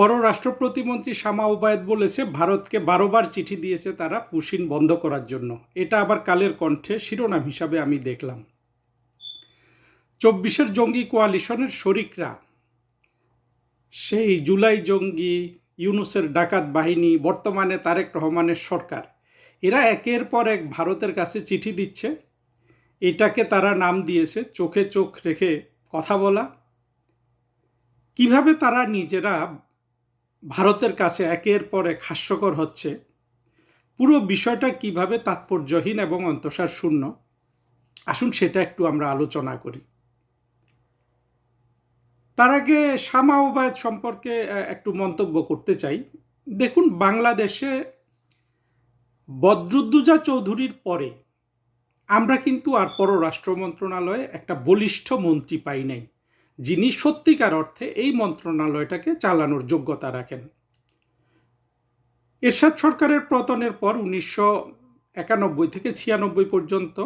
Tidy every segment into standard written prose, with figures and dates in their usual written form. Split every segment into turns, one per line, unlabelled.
পররাষ্ট্র প্রতিমন্ত্রী শামা ওবায়েদ বলেছে ভারতকে 12বার চিঠি দিয়েছে তারা পুশিন বন্ধ করার জন্য। এটা আবার কালের কণ্ঠে শিরোনাম হিসাবে আমি দেখলাম। 24-এর জঙ্গি কোয়ালিশনের শরিকরা, সেই জুলাই জঙ্গি, ইউনূসের ডাকাত বাহিনী, বর্তমানে তারেক রহমানের সরকার, এরা একের পর এক ভারতের কাছে চিঠি দিচ্ছে। এটাকে তারা নাম দিয়েছে চোখে চোখ রেখে কথা বলা। কিভাবে তারা নিজেরা ভারতের কাছে একের পর এক হাস্যকর হচ্ছে, পুরো বিষয়টা কিভাবে তাৎপর্যহীন এবং অন্তঃসার শূন্য, আসুন সেটা একটু আমরা আলোচনা করি। তার আগে শামা ওবায়েদ সম্পর্কে একটু মন্তব্য করতে চাই। দেখুন, বাংলাদেশে বদরুদ্দোজা চৌধুরীর পরে আমরা কিন্তু আর পররাষ্ট্র মন্ত্রণালয়ে একটা বলিষ্ঠ মন্ত্রী পাই নাই, যিনি সত্যিকার অর্থে এই মন্ত্রণালয়টাকে চালানোর যোগ্যতা রাখেন। এরশাদ সরকারের পতনের পর 1991 থেকে 96 পর্যন্ত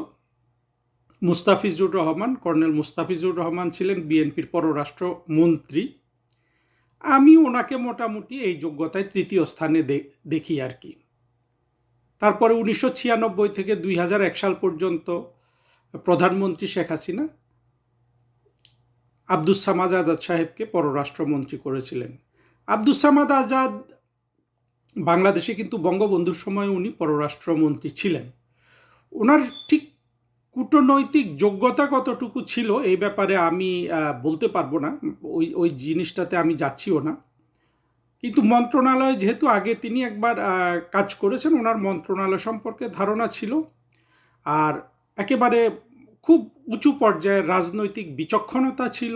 মুস্তাফিজুর রহমান, কর্নেল মুস্তাফিজুর রহমান ছিলেন বিএনপির পররাষ্ট্র মন্ত্রী। আমি ওনাকে মোটামুটি এই যোগ্যতায় তৃতীয় স্থানে দেখি আর কি। তারপরে 1996 থেকে 2001 সাল পর্যন্ত প্রধানমন্ত্রী শেখ হাসিনা আব্দুস সামাদ আজাদ সাহেবকে পররাষ্ট্রমন্ত্রী করেছিলেন। আব্দুস সামাদ আজাদ বাংলাদেশে কিন্তু বঙ্গবন্ধুর সময় উনি পররাষ্ট্রমন্ত্রী ছিলেন। ওনার ঠিক কূটনৈতিক যোগ্যতা কতটুকু ছিল এই ব্যাপারে আমি বলতে পারবো না, ওই জিনিসটাতে আমি যাচ্ছিও না। কিন্তু মন্ত্রণালয়ে যেহেতু আগে তিনি একবার কাজ করেছেন, ওনার মন্ত্রণালয় সম্পর্কে ধারণা ছিল। আর একেবারে খুব উঁচু পর্যায়ের রাজনৈতিক বিচক্ষণতা ছিল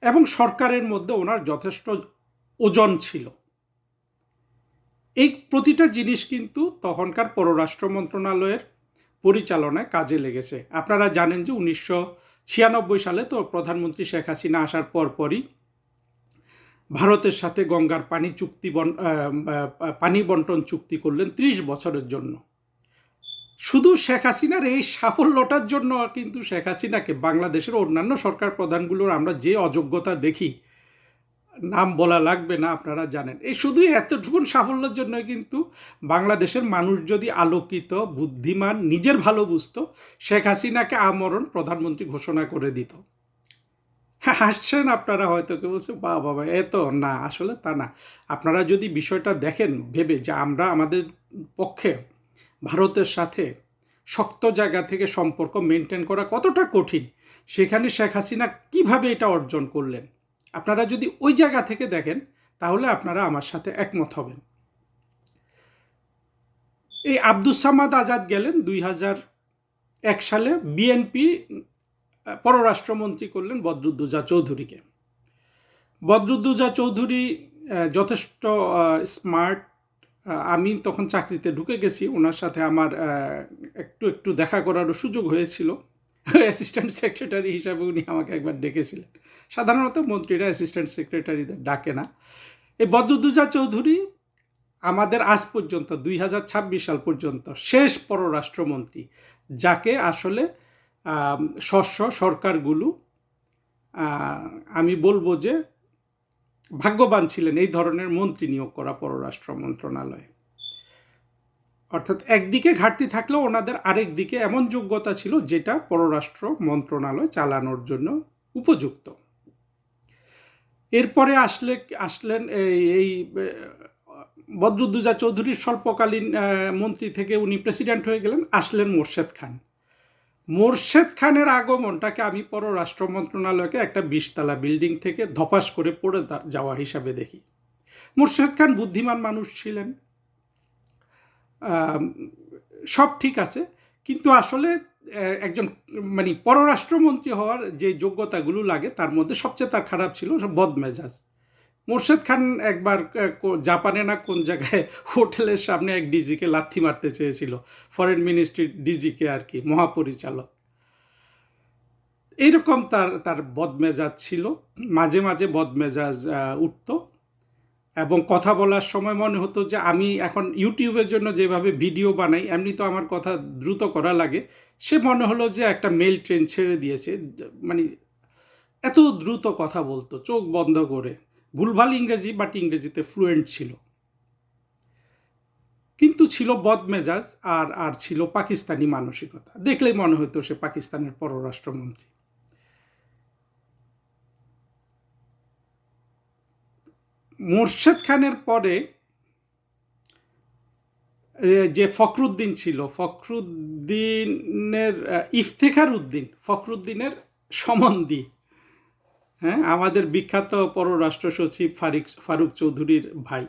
এবং সরকারের মধ্যে ওনার যথেষ্ট ওজন ছিল। এই প্রতিটা জিনিস কিন্তু তখনকার পররাষ্ট্র মন্ত্রণালয়ের পরিচালনায় কাজে লেগেছে। আপনারা জানেন যে 1996 সালে তো প্রধানমন্ত্রী শেখ হাসিনা আসার পরপরই ভারতের সাথে গঙ্গার পানি বন্টন চুক্তি করলেন 30 বছরের জন্য। শুধু শেখ হাসিনার এই সাফল্যটার জন্য কিন্তু শেখ হাসিনাকে বাংলাদেশের অন্যান্য সরকার প্রধানগুলোর আমরা যে অযোগ্যতা দেখি, নাম বলা লাগবে না, আপনারা জানেন। এই শুধু এতটুকুন সাফল্যের জন্য কিন্তু বাংলাদেশের মানুষ যদি আলোকিত, বুদ্ধিমান, নিজের ভালো বুঝতো, শেখ হাসিনাকে আমরণ প্রধানমন্ত্রী ঘোষণা করে দিত। হাসছেন আপনারা, হয়তো কেউ বলছে বাবা এত না, আসলে তা না। আপনারা যদি বিষয়টা দেখেন ভেবে যে আমরা আমাদের পক্ষে ভারতের সাথে শক্ত জায়গা থেকে সম্পর্ক মেনটেন করা কতটা কঠিন, সেখানে শেখ হাসিনা কিভাবে এটা অর্জন করলেন, আপনারা যদি ওই জায়গা থেকে দেখেন তাহলে আপনারা আমার সাথে একমত হবেন। এই আব্দুস সামাদ আজাদ গেলেন 2001 সালে, বিএনপি পররাষ্ট্রমন্ত্রী করলেন বদরুদ্দোজা চৌধুরীকে। বদরুদ্দোজা চৌধুরী যথেষ্ট স্মার্ট। আমি তখন চাকরিতে ঢুকে গেছি, ওনার সাথে আমার একটু দেখা করারও সুযোগ হয়েছিল। অ্যাসিস্ট্যান্ট সেক্রেটারি হিসাবে উনি আমাকে একবার ডেকেছিলেন। সাধারণত মন্ত্রীরা অ্যাসিস্ট্যান্ট সেক্রেটারিদের ডাকে না। এই বদরুদ্দোজা চৌধুরী আমাদের আজ পর্যন্ত 2026 সাল পর্যন্ত শেষ পররাষ্ট্রমন্ত্রী, যাকে আসলে সরকারগুলো আমি বলবো যে ভাগ্যবান ছিলেন এই ধরনের মন্ত্রী নিয়োগ করা পররাষ্ট্র মন্ত্রণালয়ে। অর্থাৎ একদিকে ঘাটতি থাকলেও ওনাদের আরেক দিকে এমন যোগ্যতা ছিল যেটা পররাষ্ট্র মন্ত্রণালয় চালানোর জন্য উপযুক্ত। এরপরে আসলেন এই বদরুদ্দোজা চৌধুরীর স্বল্পকালীন মন্ত্রী থেকে উনি প্রেসিডেন্ট হয়ে গেলেন, আসলেন মোর্শেদ খান। মোর্শেদ খানের আগমনটাকে আমি পররাষ্ট্র মন্ত্রণালয়কে একটা 20তলা বিল্ডিং থেকে ধপাস করে পড়ে যাওয়া হিসাবে দেখি। মোর্শেদ খান বুদ্ধিমান মানুষ ছিলেন, সব ঠিক আছে, কিন্তু আসলে একজন মানে পররাষ্ট্রমন্ত্রী হওয়ার যে যোগ্যতাগুলো লাগে তার মধ্যে সবচেয়ে তার খারাপ ছিল বদমেজাজ। মোর্শেদ খান একবার জাপানে না কোন জায়গায় হোটেলের সামনে এক ডিজিকে লাথি মারতে চেয়েছিল, ফরেন মিনিস্ট্রির ডিজিকে আর কি, মহাপরিচালক। এইরকম তার বদমেজাজ ছিল, মাঝে মাঝে বদমেজাজ উঠত এবং কথা বলার সময় মনে হতো যে আমি এখন ইউটিউবের জন্য যেভাবে ভিডিও বানাই এমনি তো আমার কথা দ্রুত করা লাগে, সে মনে হলো যে একটা মেল ট্রেন ছেড়ে দিয়েছে, মানে এত দ্রুত কথা বলতো চোখ বন্ধ করে। ভুলভাল ইংরেজি, বাট ইংরেজিতে ফ্লুয়েন্ট ছিল, কিন্তু ছিল বদমেজাজ আর ছিল পাকিস্তানি মানসিকতা। দেখলেই মনে হতো সে পাকিস্তানের পররাষ্ট্রমন্ত্রী। মোর্শেদ খানের পরে যে ফখরুদ্দিন ছিল, ফখরুদ্দিনের ইফতেখার উদ্দিন, ফখরুদ্দিনের সম্বন্ধী, হ্যাঁ, আমাদের বিখ্যাত পররাষ্ট্র সচিব ফারুক চৌধুরীর ভাই।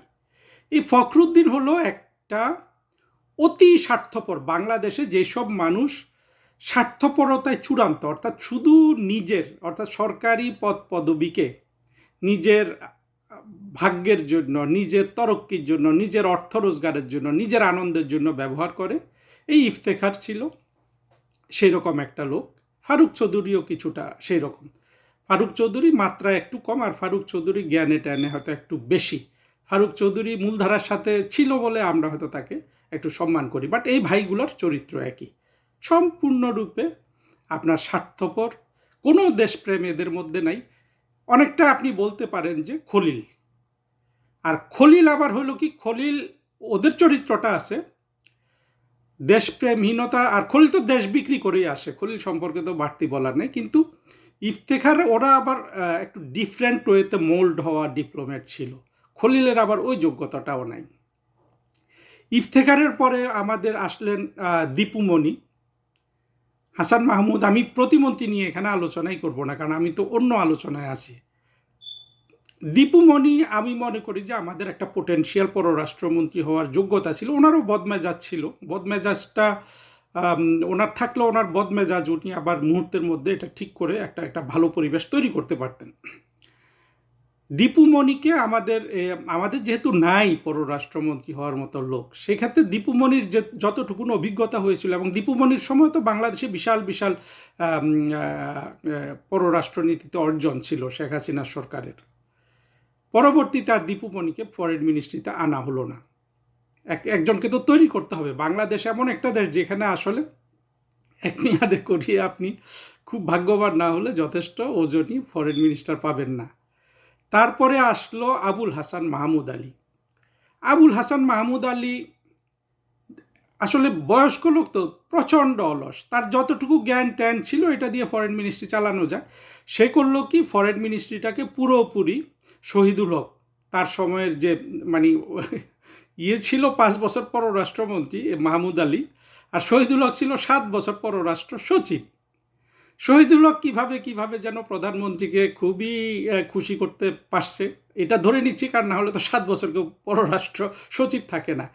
এই ফখরুদ্দিন হলো একটা অতি স্বার্থপর, বাংলাদেশে যেসব মানুষ স্বার্থপরতায় চূড়ান্ত, অর্থাৎ শুধু নিজের, অর্থাৎ সরকারি পদ পদবীকে নিজের ভাগ্যের জন্য, নিজের তরক্কির জন্য, নিজের অর্থ রোজগারের জন্য, নিজের আনন্দের জন্য ব্যবহার করে, এই ইফতেখার ছিল সেই রকম একটা লোক। ফারুক চৌধুরীও কিছুটা সেই রকম। ফারুক চৌধুরী মাত্রা একটু কম, আর ফারুক চৌধুরী জ্ঞানে ট্যানে হয়তো একটু বেশি। ফারুক চৌধুরী মূলধারার সাথে ছিল বলে আমরা হয়তো তাকে একটু সম্মান করি, বাট এই ভাইগুলোর চরিত্র একই, সম্পূর্ণরূপে আপনার স্বার্থপর, কোনো দেশপ্রেম এদের মধ্যে নাই। অনেকটা আপনি বলতে পারেন যে খলিল। আর খলিল আবার হলো কি, খলিল ওদের চরিত্রটা আছে দেশপ্রেমহীনতা, আর খলিল তো দেশ বিক্রি করেই আসে, খলিল সম্পর্কে তো বাড়তি বলার নেই। কিন্তু ইফতেখার ওরা আবার একটু ডিফারেন্ট ওয়েতে মোল্ড হওয়া ডিপ্লোম্যাট ছিল, খলিলের আবার ওই যোগ্যতাটাও নাই। ইফতেখারের পরে আমাদের আসলেন দীপুমণি, হাসান মাহমুদ। আমি প্রতিমন্ত্রী নিয়ে এখানে আলোচনাই করব না, কারণ আমি তো অন্য আলোচনায় আছি। দীপুমণি আমি মনে করি যে আমাদের একটা পোটেনশিয়াল পররাষ্ট্রমন্ত্রী হওয়ার যোগ্যতা ছিল। ওনারও বদমেজাজ ছিল, বদমেজাজটা ওনার থাকলে ওনার বদমেজাজ উনি আবার মুহূর্তের মধ্যে এটা ঠিক করে একটা ভালো পরিবেশ তৈরি করতে পারতেন। দীপুমণিকে আমাদের যেহেতু নাই পররাষ্ট্রমন্ত্রী হওয়ার মতো লোক, সেক্ষেত্রে দীপুমণির যে যতটুকুন অভিজ্ঞতা হয়েছিল, এবং দীপুমণির সময় তো বাংলাদেশে বিশাল বিশাল পররাষ্ট্রনীতিতে অর্জন ছিল শেখ হাসিনা সরকারের। পরবর্তীতে আর দীপুমণিকে ফরেন মিনিস্ট্রিতে আনা হলো না। একজনকে তো তৈরি করতে হবে। বাংলাদেশ এমন একটা দেশ যেখানে আসলে এক মেয়াদে করিয়ে আপনি খুব ভাগ্যবান না হলে যথেষ্ট ওজনই ফরেন মিনিস্টার পাবেন না। তারপরে আসলো আবুল হাসান মাহমুদ আলী। আবুল হাসান মাহমুদ আলী আসলে বয়স্ক লোক তো, প্রচণ্ড অলস, তার যতটুকু জ্ঞান ট্যান ছিল এটা দিয়ে ফরেন মিনিস্ট্রি চালানো যায়। সে করলো কি, ফরেন মিনিস্ট্রিটাকে পুরোপুরি শহীদুল হক, তার সময়ের যে মানে ছিল 5 বছর পররাষ্ট্রমন্ত্রী মাহমুদ আলী, আর শহীদুল হক ছিল 7 বছর পররাষ্ট্র সচিব। শহীদুল হক কিভাবে যেন প্রধানমন্ত্রীকে খুবই খুশি করতে পারছে, এটা ধরে নিচ্ছি, কারণ না হলে তো 7 বছর কেউ পররাষ্ট্র সচিব থাকে না।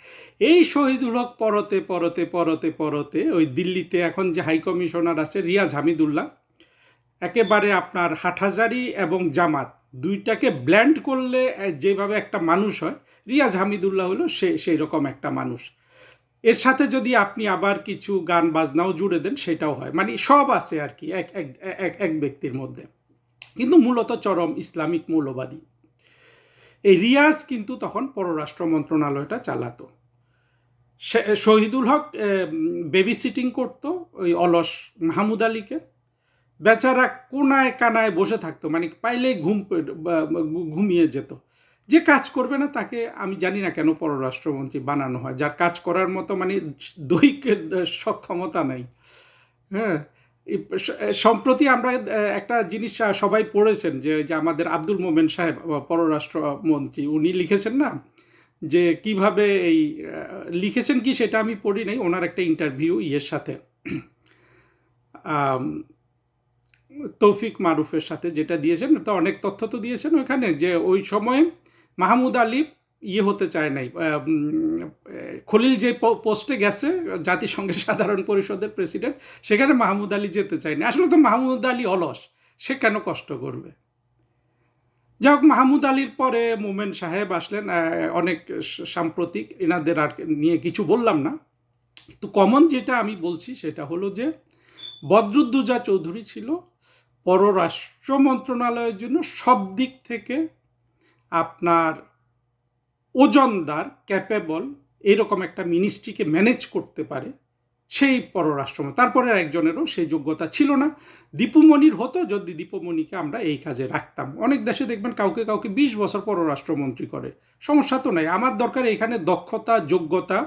এই শহীদুল হক পরতে ওই দিল্লিতে এখন যে হাই কমিশনার আছে রিয়াজ হামিদুল্লাহ, একেবারে আপনার হাটহাজারি এবং জামাত দুইটাকে ব্ল্যান্ড করলে যেভাবে একটা মানুষ হয়, রিয়াজ হামিদুল্লাহ হলো সেই রকম একটা মানুষ। এর সাথে যদি আপনি আবার কিছু গান বাজনাও জুড়ে দেন সেটাও হয়, মানে সব আছে আর কি এক ব্যক্তির মধ্যে, কিন্তু মূলত চরম ইসলামিক মৌলবাদী। এই রিয়াজ কিন্তু তখন পররাষ্ট্র মন্ত্রণালয়টা চালাতো। শহীদুল হক বেবি সিটিং করতো ওই অলস মাহমুদ আলীকে, বেচারা কোনায় কানায় বসে থাকতো, মানে পাইলেই ঘুমিয়ে যেত। যে কাজ করবে না তাকে আমি জানি না কেন পররাষ্ট্রমন্ত্রী বানানো হয়, যার কাজ করার মতো মানে দৈহিক সক্ষমতা নাই। হ্যাঁ, সম্প্রতি আমরা একটা জিনিস সবাই পড়েছেন যে আমাদের আব্দুল মোমেন সাহেব পররাষ্ট্রমন্ত্রী, উনি লিখেছেন না যে কিভাবে এই লিখেছেন কি সেটা আমি পড়ি নাই, ওনার একটা ইন্টারভিউ ইয়ের সাথে তৌফিক মারুফের সাথে যেটা দিয়েছেন, তো অনেক তথ্য তো দিয়েছেন ওইখানে, যে ওই সময়ে মাহমুদ আলী হতে চায় নাই, খলিল যে পোস্টে গেছে জাতিসংঘের সাধারণ পরিষদের প্রেসিডেন্ট, সেখানে মাহমুদ আলী যেতে চায়নি। আসলে তো মাহমুদ আলী অলস, সে কেন কষ্ট করবে। যাই হোক, মাহমুদ আলীর পরে মোমেন সাহেব আসলেন, অনেক সাম্প্রতিক, এনাদের আর নিয়ে কিছু বললাম না। তো কমন যেটা আমি বলছি সেটা হলো যে বদরুদ্দোজা চৌধুরী ছিল পররাষ্ট্র মন্ত্রণালয়ের জন্য সব দিক থেকে আপনার ওজনদার, ক্যাপেবল, এরকম একটা মিনিস্ট্রিকে ম্যানেজ করতে পারে সেই পররাষ্ট্রমন্ত্রী। তারপরে একজনেরও সেই যোগ্যতা ছিল না। দীপুমণির হতো, যদি দীপুমণিকে আমরা এই কাজে রাখতাম। অনেক দেশে দেখবেন কাউকে কাউকে 20 বছর পররাষ্ট্রমন্ত্রী করে, সমস্যা তো নাই। আমার দরকার এখানে দক্ষতা, যোগ্যতা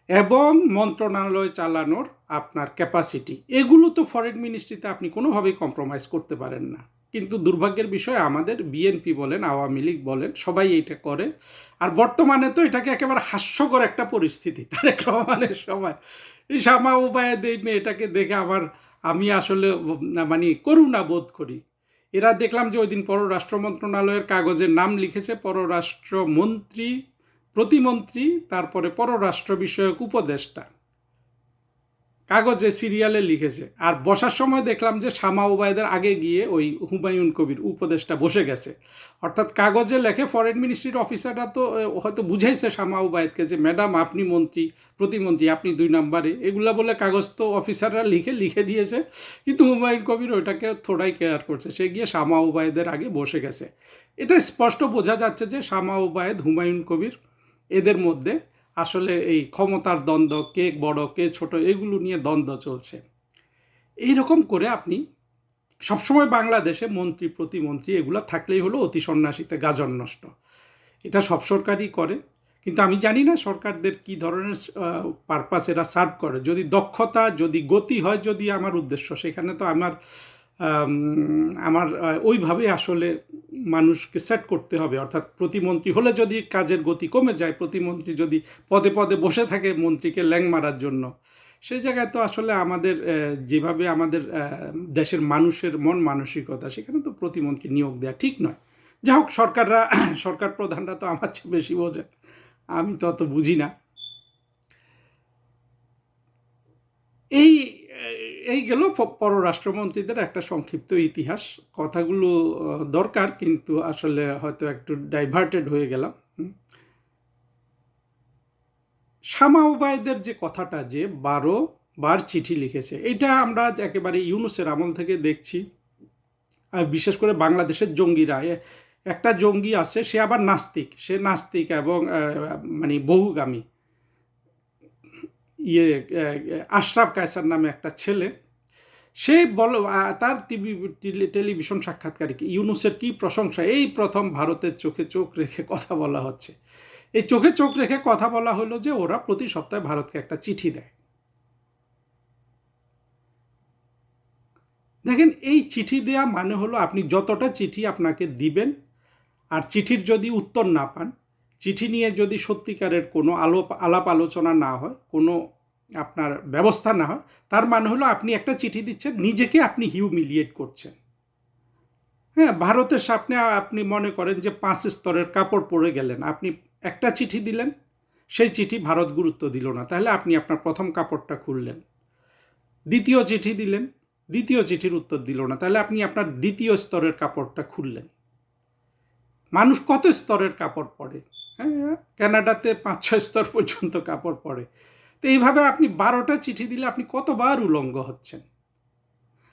এবং মন্ত্রণালয় চালানোর আপনার ক্যাপাসিটি। এগুলো তো ফরেন মিনিস্ট্রিতে আপনি কোনোভাবেই কম্প্রোমাইজ করতে পারেন না। কিন্তু দুর্ভাগ্যের বিষয় আমাদের বিএনপি বলেন, আওয়ামী লীগ বলেন, সবাই এইটা করে। আর বর্তমানে তো এটাকে একেবারে হাস্যকর একটা পরিস্থিতি। তারেক রহমানের সময় এই শামা ওবায়দ এই মেয়েটাকে দেখে আমি আসলে মানে করুণা বোধ করি। এরা দেখলাম যে ওই দিন পররাষ্ট্র মন্ত্রণালয়ের কাগজের নাম লিখেছে পররাষ্ট্রমন্ত্রী, প্রতিমন্ত্রী, তারপরে পররাষ্ট্র বিষয়ক উপদেষ্টা, কাগজে সিরিয়ালে লিখেছে। আর বসার সময় দেখলাম যে শামা ওবায়দের আগে গিয়ে ওই হুমায়ুন কবির উপদেষ্টা বসে গেছে। অর্থাৎ কাগজে লেখে ফরেন মিনিস্ট্রির অফিসাররা তো হয়তো বুঝাইছে শামা ওবায়দকে যে ম্যাডাম আপনি মন্ত্রী, প্রতিমন্ত্রী, আপনি 2 নম্বরে, এগুলা বলে কাগজ তো অফিসাররা লিখে দিয়েছে। কিন্তু হুমায়ুন কবির ওইটাকে থোড়াই কেয়ার করছে, সে গিয়ে শামা ওবায়দের আগে বসে গেছে। এটা স্পষ্ট বোঝা যাচ্ছে যে শামা ওবায়দ, হুমায়ুন কবির, এদের মধ্যে আসলে এই ক্ষমতার দ্বন্দ্ব, কে বড় কে ছোট, এগুলো নিয়ে দ্বন্দ্ব চলছে। এইরকম করে আপনি সবসময় বাংলাদেশে মন্ত্রী, প্রতিমন্ত্রী এগুলো থাকলেই হলো অতি সন্ন্যাসীতে গাজন নষ্ট। এটা সব সরকারই করে, কিন্তু আমি জানি না সরকারদের কি ধরনের পারপাস এরা সার্ভ করে। যদি দক্ষতা, যদি গতি হয়, যদি আমার উদ্দেশ্য, সেখানে তো আমার ওইভাবে আসলে মানুষকে সেট করতে হবে। অর্থাৎ প্রতিমন্ত্রী হলে যদি কাজের গতি কমে যায়, প্রতিমন্ত্রী যদি পদে পদে বসে থাকে মন্ত্রীকে ল্যাং মারার জন্য, সেই জায়গায় তো আসলে আমাদের যেভাবে আমাদের দেশের মানুষের মন মানসিকতা, সেখানে তো প্রতিমন্ত্রী নিয়োগ দেওয়া ঠিক নয়। যাই হোক, সরকার প্রধানরা তো আমার চেয়ে বেশি বোঝেন, আমি তো অত বুঝি না। এই গেল পররাষ্ট্রমন্ত্রীদের একটা সংক্ষিপ্ত ইতিহাস। কথাগুলো দরকার, কিন্তু আসলে হয়তো একটু ডাইভার্টেড হয়ে গেলাম। শামা ওবায়দের যে কথাটা, যে 12 বার চিঠি লিখেছে, এটা আমরা একেবারে ইউনূসের আমল থেকে দেখছি। বিশেষ করে বাংলাদেশের জঙ্গিরা, একটা জঙ্গি আছে, সে আবার নাস্তিক এবং মানে বহুগামী, আশরাফ কায়সার নামে একটা ছেলে, সে তার টেলিভিশন সাক্ষাৎকারে ইউনূসের কি প্রশংসা, এই প্রথম ভারতের চোখে চোখ রেখে কথা বলা হচ্ছে। এই চোখে চোখ রেখে কথা বলা হলো যে ওরা প্রতি সপ্তাহে ভারতকে একটা চিঠি দেয়। দেখেন, এই চিঠি দেয়া মানে হলো আপনি যতটা চিঠি আপনাকে দিবেন, আর চিঠির যদি উত্তর না পান, চিঠি নিয়ে যদি সত্যিকারের কোনো আলাপ আলোচনা না হয়, কোনো আপনার ব্যবস্থা না হয়, তার মানে হলো আপনি একটা চিঠি দিচ্ছেন, নিজেকে আপনি হিউমিলিয়েট করছেন। হ্যাঁ, ভারতের সামনে আপনি মনে করেন যে 5 স্তরের কাপড় পরে গেলেন, আপনি একটা চিঠি দিলেন, সেই চিঠি ভারত গুরুত্ব দিল না, তাহলে আপনি আপনার প্রথম কাপড়টা খুললেন। দ্বিতীয় চিঠি দিলেন, দ্বিতীয় চিঠির উত্তর দিল না, তাহলে আপনি আপনার দ্বিতীয় স্তরের কাপড়টা খুললেন। মানুষ কত স্তরের কাপড় পরে? হ্যাঁ, কানাডাতে 5-6 স্তর পর্যন্ত কাপড় পরে। তো এইভাবে আপনি 12টা চিঠি দিলে আপনি কতবার উলঙ্গ হচ্ছেন।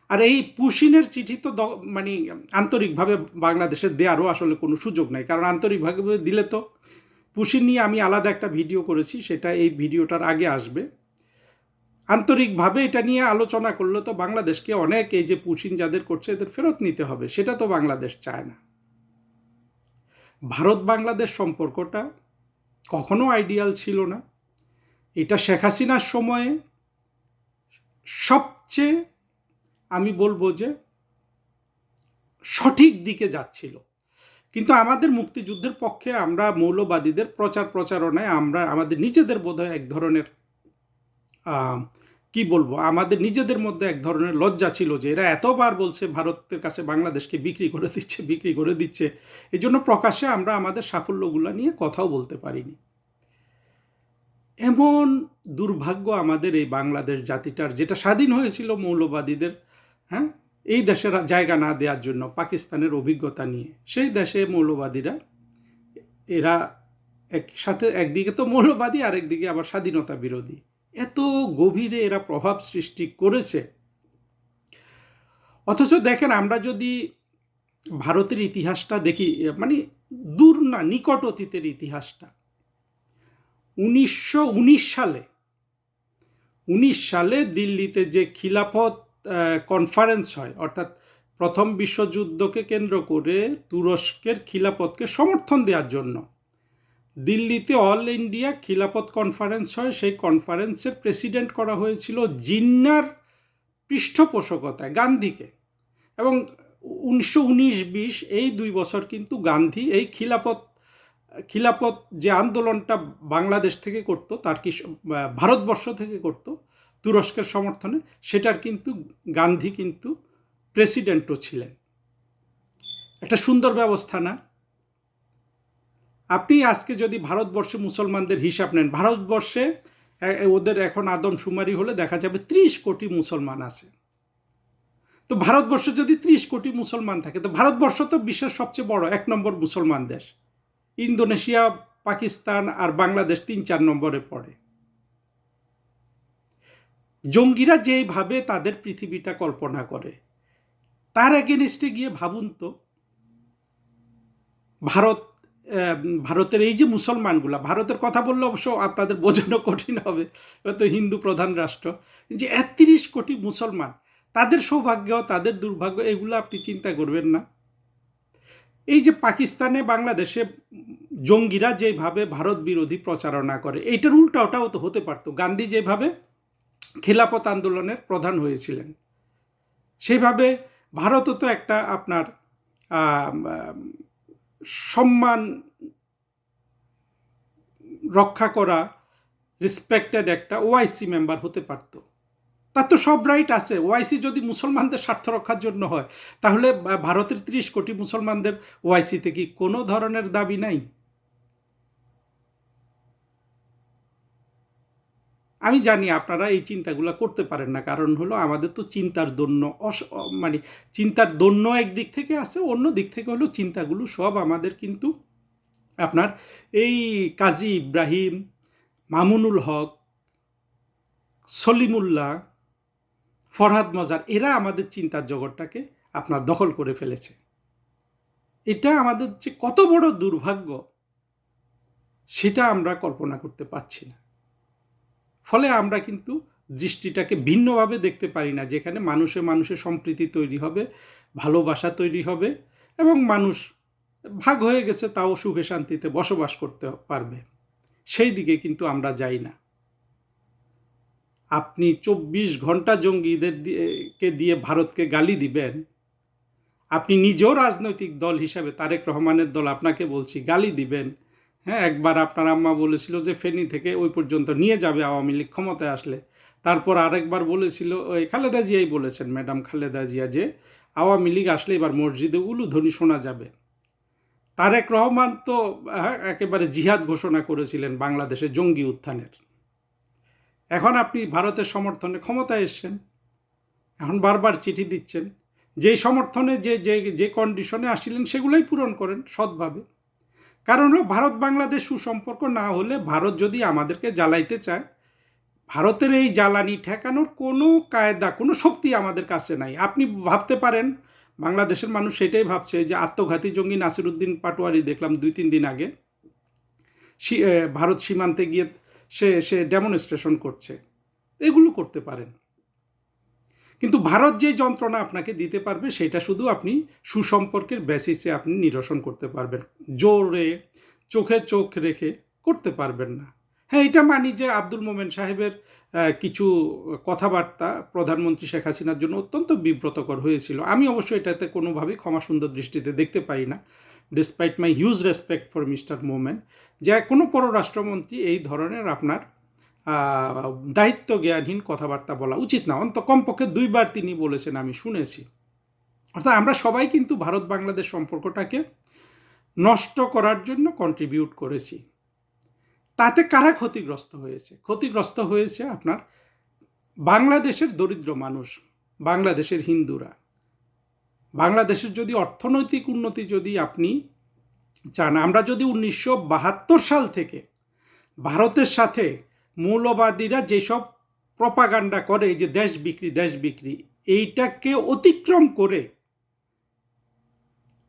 আর এই পুশিনের চিঠি তো মানে আন্তরিকভাবে বাংলাদেশের দেওয়ারও আসলে কোনো সুযোগ নাই, কারণ আন্তরিকভাবে দিলে তো, পুশিন নিয়ে আমি আলাদা একটা ভিডিও করেছি, সেটা এই ভিডিওটার আগে আসবে। আন্তরিকভাবে এটা নিয়ে আলোচনা করলে তো বাংলাদেশকে অনেক, এই যে পুশিন যাদের করছে এদের ফেরত নিতে হবে, সেটা তো বাংলাদেশ চায় না। ভারত বাংলাদেশ সম্পর্কটা কখনো আইডিয়াল ছিল না। এটা শেখ হাসিনার সময়ে সবচেয়ে, আমি বলবো যে সঠিক দিকে যাচ্ছিল। কিন্তু আমাদের মুক্তিযুদ্ধের পক্ষে আমরা মৌলবাদীদের প্রচারণায় আমরা আমাদের নিজেদের বোধহয় এক ধরনের কি বলবো, আমাদের নিজেদের মধ্যে এক ধরনের লজ্জা ছিল যে এরা এতবার বলছে ভারতের কাছে বাংলাদেশকে বিক্রি করে দিচ্ছে, এই জন্য প্রকাশ্যে আমরা আমাদের সাফল্যগুলো নিয়ে কথাও বলতে পারিনি। এমন দুর্ভাগ্য আমাদের এই বাংলাদেশ জাতিটার, যেটা স্বাধীন হয়েছিল মৌলবাদীদের, হ্যাঁ, এই দেশের জায়গা না দেওয়ার জন্য, পাকিস্তানের অভিজ্ঞতা নিয়ে। সেই দেশে মৌলবাদীরা, এরা একসাথে একদিকে তো মৌলবাদী, আরেকদিকে আবার স্বাধীনতা বিরোধী, এত গভীরে এরা প্রভাব সৃষ্টি করেছে। অথচ দেখেন, আমরা যদি ভারতের ইতিহাসটা দেখি, মানে দূর না, নিকট অতীতের ইতিহাসটা, 1919 সালে সালে দিল্লিতে যে খিলাফত কনফারেন্স হয়, অর্থাৎ প্রথম বিশ্বযুদ্ধকে কেন্দ্র করে তুরস্কের খিলাফতকে সমর্থন দেওয়ার জন্য দিল্লিতে অল ইন্ডিয়া খিলাফত কনফারেন্স হয়। সেই কনফারেন্সের প্রেসিডেন্ট করা হয়েছিল জিন্নার পৃষ্ঠপোষকতায় গান্ধীকে। এবং 1919-20 এই 2 বছর কিন্তু গান্ধী এই খিলাফত যে আন্দোলনটা বাংলাদেশ থেকে করতো, তার কি ভারতবর্ষ থেকে করতো তুরস্কের সমর্থনে, সেটার কিন্তু গান্ধী কিন্তু প্রেসিডেন্টও ছিলেন। একটা সুন্দর ব্যবস্থা না? আপনি আজকে যদি ভারতবর্ষে মুসলমানদের হিসাব নেন, ভারতবর্ষে ওদের এখন আদমশুমারি হলে দেখা যাবে 30 কোটি মুসলমান আছে। তো ভারতবর্ষে যদি 30 কোটি মুসলমান থাকে, তো ভারতবর্ষ তো বিশ্বের সবচেয়ে বড় 1 নম্বর মুসলমান দেশ। ইন্দোনেশিয়া, পাকিস্তান আর বাংলাদেশ 3-4 নম্বরে পড়ে। জঙ্গিরা যেইভাবে তাদের পৃথিবীটা কল্পনা করে, তার এগেনিস্টে গিয়ে ভাবুন তো, ভারতের এই যে মুসলমানগুলা, ভারতের কথা বললে অবশ্য আপনাদের বোঝানো কঠিন হবে, তো হিন্দু প্রধান রাষ্ট্র, যে 31 কোটি মুসলমান, তাদের সৌভাগ্য তাদের দুর্ভাগ্য এগুলো আপনি চিন্তা করবেন না? এই যে পাকিস্তানে বাংলাদেশে জঙ্গিরা যেভাবে ভারত বিরোধী প্রচারণা করে, এইটার উল্টাটাও তো হতে পারতো। গান্ধী যেভাবে খেলাফত আন্দোলনের প্রধান হয়েছিলেন, সেভাবে ভারতও তো একটা আপনার সম্মান রক্ষা করা রেসপেক্টেড একটা ওআইসি মেম্বার হতে পারত। তার তো সব রাইট আছে। ওআইসি যদি মুসলমানদের স্বার্থ রক্ষার জন্য হয়, তাহলে ভারতের 30 কোটি মুসলমানদের ওআইসিতে কি কোনো ধরনের দাবি নাই? আমি জানি আপনারা এই চিন্তাগুলো করতে পারেন না, কারণ হলো আমাদের তো চিন্তার দন্য মানে চিন্তার দন্য একদিক থেকে আছে, অন্য দিক থেকে হলো চিন্তাগুলো সব আমাদের কিন্তু আপনার এই কাজী ইব্রাহিম, মামুনুল হক, সলিমুল্লাহ, ফরহাদ মজার, এরা আমাদের চিন্তার জগৎটাকে আপনার দখল করে ফেলেছে। এটা আমাদের যে কত বড় দুর্ভাগ্য সেটা আমরা কল্পনা করতে পারছি না। ফলে আমরা কিন্তু দৃষ্টিটাকে ভিন্নভাবে দেখতে পারি না, যেখানে মানুষে মানুষে সম্প্রীতি তৈরি হবে, ভালোবাসা তৈরি হবে এবং মানুষ ভাগ হয়ে গেছে তাও সুখে শান্তিতে বসবাস করতে পারবে, সেই দিকে কিন্তু আমরা যাই না। আপনি 24 ঘন্টা জঙ্গিদেরকে দিয়ে ভারতকে গালি দিবেন, আপনি নিজেও রাজনৈতিক দল হিসাবে তারেক রহমানের দল আপনাকে বলছি গালি দিবেন। হ্যাঁ, একবার আপনার আম্মা বলেছিল যে ফেনী থেকে ওই পর্যন্ত নিয়ে যাবে আওয়ামী লীগ ক্ষমতায় আসলে। তারপর আরেকবার বলেছিল, ওই খালেদা জিয়াই বলেছেন, ম্যাডাম খালেদা জিয়া, যে আওয়ামী লীগ আসলে এবার মসজিদে উলুধ্বনি শোনা যাবে। তারেক রহমান তো একেবারে জিহাদ ঘোষণা করেছিলেন বাংলাদেশে জঙ্গি উত্থানের। এখন আপনি ভারতের সমর্থনে ক্ষমতায় এসছেন, এখন বারবার চিঠি দিচ্ছেন, যেই সমর্থনে যে যে যে কন্ডিশনে আসছিলেন সেগুলোই পূরণ করেন সৎভাবে। কারণ হলো ভারত বাংলাদেশ সুসম্পর্ক না হলে, ভারত যদি আমাদেরকে জ্বালাইতে চায়, ভারতের এই জ্বালানি ঠেকানোর কোনো কায়দা, কোনো শক্তি আমাদের কাছে নাই। আপনি ভাবতে পারেন বাংলাদেশের মানুষ সেটাই ভাবছে যে আত্মঘাতী জঙ্গি নাসিরুদ্দিন পাটোয়ারি দেখলাম 2-3 দিন আগে ভারত সীমান্তে গিয়ে সে ডেমনস্ট্রেশন করছে। এগুলো করতে পারেন, কিন্তু ভারত যে যন্ত্রণা আপনাকে দিতে পারবে সেটা শুধু আপনি সুসম্পর্কের বেসিসে আপনি নিরসন করতে পারবেন, জোরে চোখে চোখ রেখে করতে পারবেন না। হ্যাঁ, এটা মানি যে আব্দুল মোমেন সাহেবের কিছু কথাবার্তা প্রধানমন্ত্রী শেখ হাসিনার জন্য অত্যন্ত বিব্রতকর হয়েছিল। আমি অবশ্য এটাতে কোনোভাবেই ক্ষমা সুন্দর দৃষ্টিতে দেখতে পারি না, despite my huge respect for mister Momen, যে কোনো পররাষ্ট্রমন্ত্রী এই ধরনের আপনার দায়িত্ব জ্ঞানহীন কথাবার্তা বলা উচিত না। কমপক্ষে 2বার তিনি বলেছেন, আমি শুনেছি। অর্থাৎ আমরা সবাই কিন্তু ভারত বাংলাদেশ সম্পর্কটাকে নষ্ট করার জন্য কন্ট্রিবিউট করেছি। তাতে কারা ক্ষতিগ্রস্ত হয়েছে? ক্ষতিগ্রস্ত হয়েছে আপনার বাংলাদেশের দরিদ্র মানুষ, বাংলাদেশের হিন্দুরা। বাংলাদেশের যদি অর্থনৈতিক উন্নতি যদি আপনি চান, আমরা যদি 1972 সাল থেকে ভারতের সাথে মৌলবাদীরা যেসব প্রপাগান্ডা করে যে দেশ বিক্রি, এইটাকে অতিক্রম করে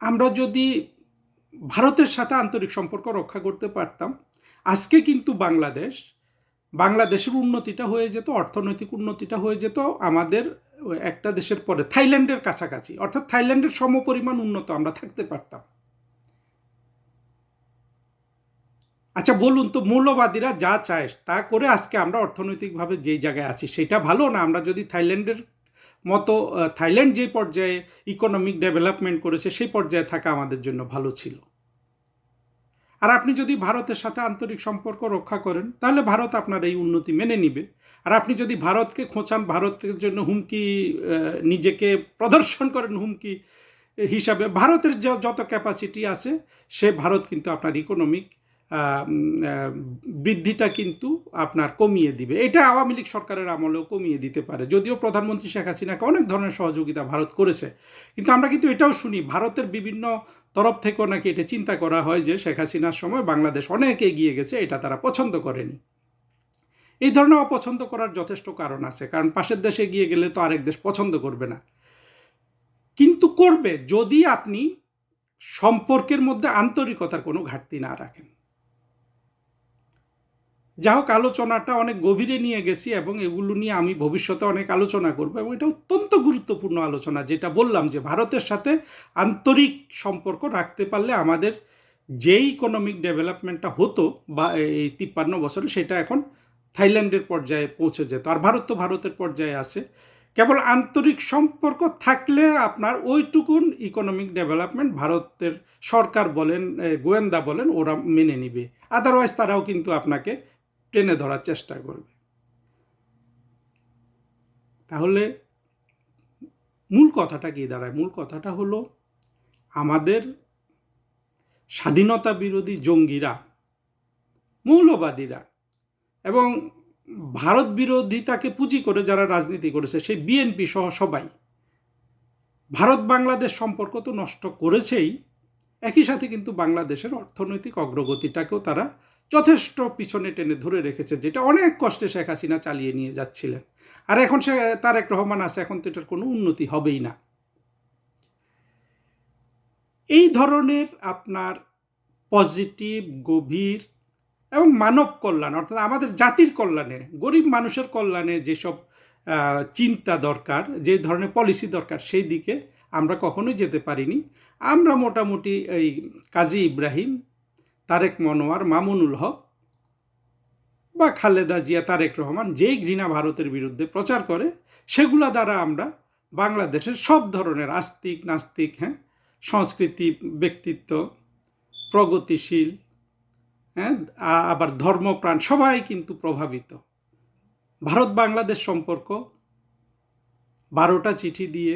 আমরা যদি ভারতের সাথে আন্তরিক সম্পর্ক রক্ষা করতে পারতাম, আজকে কিন্তু বাংলাদেশ বাংলাদেশের উন্নতিটা হয়ে যেত, অর্থনৈতিক উন্নতিটা হয়ে যেত আমাদের একটা দেশের পরে থাইল্যান্ডের কাছাকাছি, অর্থাৎ থাইল্যান্ডের সমপরিমাণ উন্নত আমরা থাকতে পারতাম। আচ্ছা বলুন তো, মৌলবাদীরা যা চায় তা করে আজকে আমরা অর্থনৈতিকভাবে যেই জায়গায় আছি সেটা ভালো না? আমরা যদি থাইল্যান্ডের মতো, থাইল্যান্ড যে পর্যায়ে ইকোনমিক ডেভেলপমেন্ট করেছে সেই পর্যায়ে থাকা আমাদের জন্য ভালো ছিল। আর আপনি যদি ভারতের সাথে আন্তরিক সম্পর্ক রক্ষা করেন তাহলে ভারত আপনার এই উন্নতি মেনে নিবে। আর আপনি যদি ভারতকে খোঁচান, ভারতের জন্য হুমকি, নিজেকে প্রদর্শন করেন হুমকি হিসাবে, ভারতের যত ক্যাপাসিটি আছে সে ভারত কিন্তু আপনার ইকোনমিক বৃদ্ধিটা কিন্তু আপনার কমিয়ে দিবে। এটা আওয়ামী লীগ সরকারের আমলেও কমিয়ে দিতে পারে, যদিও প্রধানমন্ত্রী শেখ হাসিনাকে অনেক ধরনের সহযোগিতা ভারত করেছে। কিন্তু আমরা কিন্তু এটাও শুনি ভারতের বিভিন্ন তরফ থেকেও নাকি এটা চিন্তা করা হয় যে শেখ হাসিনার সময় বাংলাদেশ অনেক এগিয়ে গেছে, এটা তারা পছন্দ করেনি। এই ধরনের অপছন্দ করার যথেষ্ট কারণ আছে, কারণ পাশের দেশে এগিয়ে গেলে তো আরেক দেশ পছন্দ করবে না। কিন্তু করবে যদি আপনি সম্পর্কের মধ্যে আন্তরিকতার কোনো ঘাটতি না রাখেন। যা হোক, আলোচনাটা অনেক গভীরে নিয়ে গেছি এবং এগুলো নিয়ে আমি ভবিষ্যতে অনেক আলোচনা করব, এবং এটা অত্যন্ত গুরুত্বপূর্ণ আলোচনা। যেটা বললাম যে ভারতের সাথে আন্তরিক সম্পর্ক রাখতে পারলে আমাদের যেই ইকোনমিক ডেভেলপমেন্টটা হতো বা এই 53 বছরে, সেটা এখন থাইল্যান্ডের পর্যায়ে পৌঁছে যেত। আর ভারত তো ভারতের পর্যায়ে আছে। কেবল আন্তরিক সম্পর্ক থাকলে আপনার ওইটুকুন ইকোনমিক ডেভেলপমেন্ট ভারতের সরকার বলেন, গোয়েন্দা বলেন, ওরা মেনে নিবে। আদারওয়াইজ তারাও কিন্তু আপনাকে টেনে ধরার চেষ্টা করবে। তাহলে মূল কথাটা কি দাঁড়ায়? মূল কথাটা হলো আমাদের স্বাধীনতা বিরোধী জঙ্গিরা, মৌলবাদীরা এবং ভারত বিরোধিতাকে পুঁজি করে যারা রাজনীতি করেছে, সেই বিএনপি সহ সবাই ভারত বাংলাদেশ সম্পর্ক তো নষ্ট করেছেই, একই সাথে কিন্তু বাংলাদেশের অর্থনৈতিক অগ্রগতিটাকেও তারা যথেষ্ট পিছনে টেনে ধরে রেখেছে, যেটা অনেক কষ্টে শেখ হাসিনা চালিয়ে নিয়ে যাচ্ছিলেন। আর এখন সে তারেক রহমান আছে, এখন তো এটার কোনো উন্নতি হবেই না। এই ধরনের আপনার পজিটিভ, গভীর এবং মানব কল্যাণ, অর্থাৎ আমাদের জাতির কল্যাণে, গরিব মানুষের কল্যাণে যেসব চিন্তা দরকার, যে ধরনের পলিসি দরকার, সেই দিকে আমরা কখনোই যেতে পারিনি। আমরা মোটামুটি এই কাজী ইব্রাহিম, তারেক মনোয়ার, মামুনুল হক বা খালেদা জিয়া, তারেক রহমান যেই ঘৃণা ভারতের বিরুদ্ধে প্রচার করে, সেগুলা দ্বারা আমরা বাংলাদেশের সব ধরনের আস্তিক নাস্তিক, সংস্কৃতি, ব্যক্তিত্ব, প্রগতিশীল, আবার ধর্মপ্রাণ সবাই কিন্তু প্রভাবিত। ভারত বাংলাদেশ সম্পর্ক 12টা চিঠি দিয়ে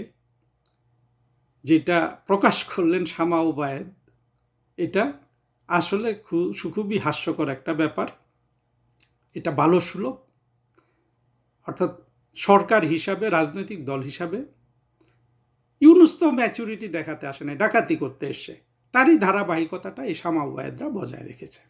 যেটা প্রকাশ করলেন শামা ওবায়েদ, এটা আসলে খুবই হাস্যকর একটা ব্যাপার। এটা বালসুলভ, অর্থাৎ সরকার হিসাবে, রাজনৈতিক দল হিসাবে ইউনূস তো ম্যাচুরিটি দেখাতে আসে না, ডাকাতি করতে এসছে। তারই ধারাবাহিকতাটা এই শামা ওবায়েদরা বজায় রেখেছে।